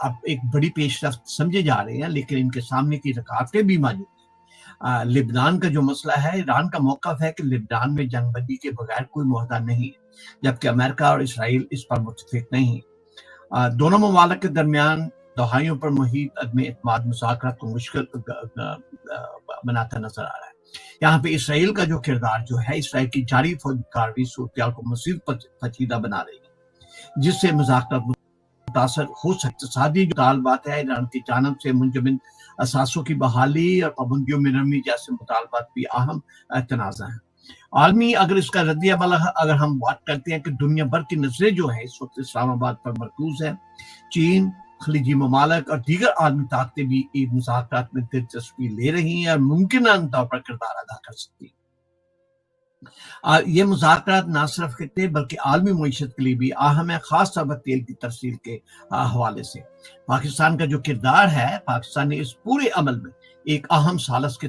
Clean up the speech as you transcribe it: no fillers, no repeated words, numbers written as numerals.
اب ایک بڑی پیش رفت سمجھے جا رہے ہیں، لیکن ان کے سامنے کی رکاوٹیں بھی موجود ہیں۔ لبنان کا جو مسئلہ ہے، ایران کا موقف ہے کہ لبنان میں جنگ بندی کے بغیر کوئی معاہدہ نہیں ہے، جبکہ امریکہ اور اسرائیل اس پر متفق نہیں ہیں۔ دونوں ممالک کے درمیان دہائیوں پر محیط عدم اعتماد مذاکرات کو مشکل بناتا نظر آ رہا ہے۔ یہاں پہ اسرائیل کا جو کردار جو ہے، اسرائیل کی جاری فوجی کارروائی صورتحال کو مزید پیچیدہ بنا رہی ہے، جس سے مذاکرات متاثر ہو سکتے۔ اقتصادی جو مطالبات ہے، ایران کی جانب سے منجمد اثاثوں کی بحالی اور پابندیوں میں نرمی جیسے مطالبات بھی اہم تنازع ہیں۔ عالمی اگر اس کا ردی عمل اگر ہم بات کرتے ہیں کہ دنیا بھر کی نظریں جو ہیں اس وقت اسلام آباد پر مرکوز ہے۔ چین، خلیجی ممالک اور دیگر عالمی طاقتیں بھی ان مذاکرات میں دلچسپی لے رہی ہیں اور ممکنہ طور پر کردار ادا کر سکتی ہیں۔ یہ مذاکرات نہ صرف خطے بلکہ عالمی معیشت کے لیے بھی اہم ہے، خاص طور پر تیل کی ترسیل کے حوالے سے۔ پاکستان کا جو کردار ہے، پاکستان نے اس پورے عمل میں ایک اہم ثالث کے